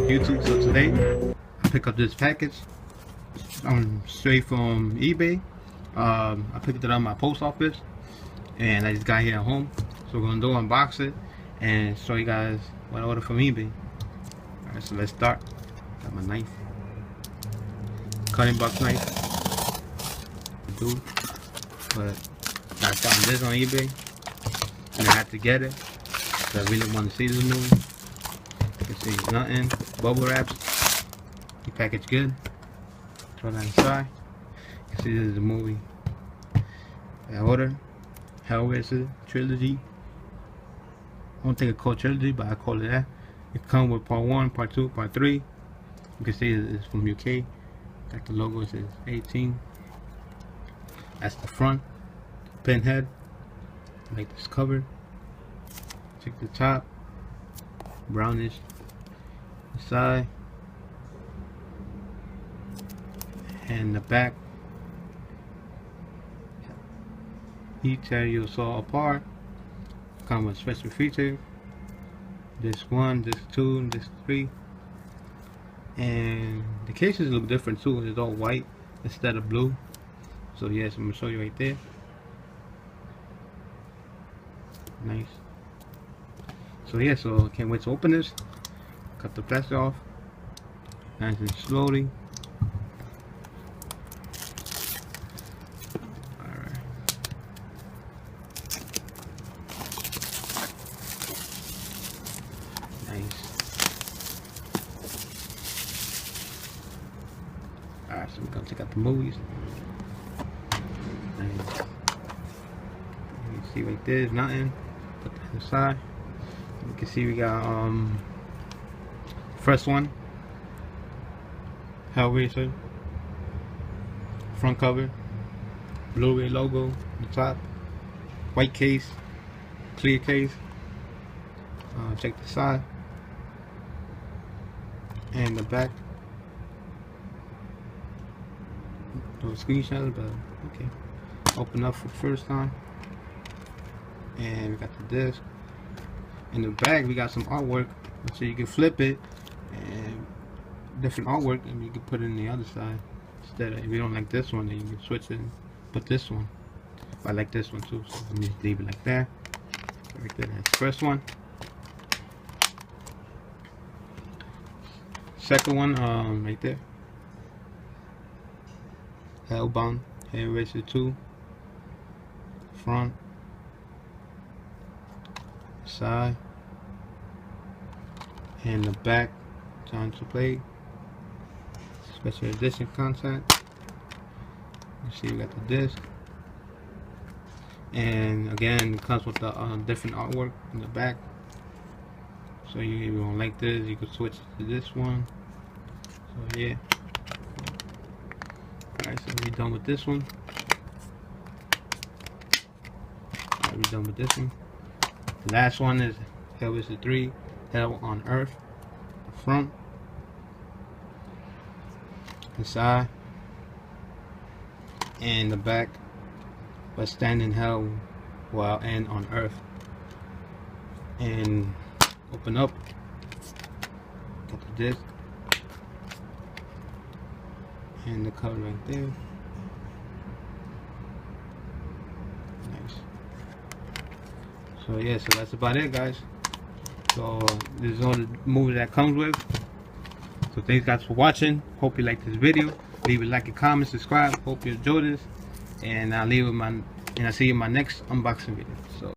YouTube. So today I pick up this package straight from eBay. I picked it up at my post office and I just got here at home, so we're gonna do unbox it and show you guys what I ordered from eBay. Alright, so let's start. Got my knife, cutting box knife, but I found this on eBay and I had to get it because I really want to see this movie. You can see it's nothing, bubble wraps, the package good. Throw that inside. You can see this is the movie I ordered, Hellraiser Trilogy. I don't think it's called Trilogy, but I call it that. It comes with part 1, part 2, part 3. You can see it's from UK. Got the logo, it says 18. That's the front. Pinhead. Like this cover. Check the top. Brownish. The side. And the back. Each tear you saw apart. Come with special feature. This 1, this 2, and this 3. And the cases look different too. It's all white instead of blue. So yes, I'm gonna show you right there. Nice. So yeah, so I can't wait to open this. Cut the plastic off. Nice and slowly. Alright. Nice. Alright, so we're gonna check out the movies. Nice. You can see right there, there's nothing. Put that aside. You can see we got first one, Hellraiser, front cover, Blu-Ray logo on the top, white case, clear case. Check the side and the back. No screenshots, but okay. Open up for the first time, and we got the disc. In the back we got some artwork, so you can flip it and different artwork, and you can put it in the other side instead of, if you don't like this one, then you can switch it and put this one. I like this one too, so let me just leave it like that. Right there, that's the first one. Second one, right there, Hellbound, Hellraiser 2, front, side, and the back. Time to play. Special edition content. You see, we got the disc, and again, it comes with the different artwork in the back. So if you don't like this, you can switch to this one. So yeah. Alright, so we're done with this one. Alright, we're done with this one. The last one is Hellraiser 3, Hell on Earth. The front, the side, and the back. But stand in hell while and on earth. And open up. Got the disc and the cover right there. Nice. So yeah, so that's about it, guys. So this is all the movie that comes with. So thanks guys for watching. Hope you like this video. Leave a like and comment, subscribe. Hope you enjoyed this. And I'll see you in my next unboxing video. So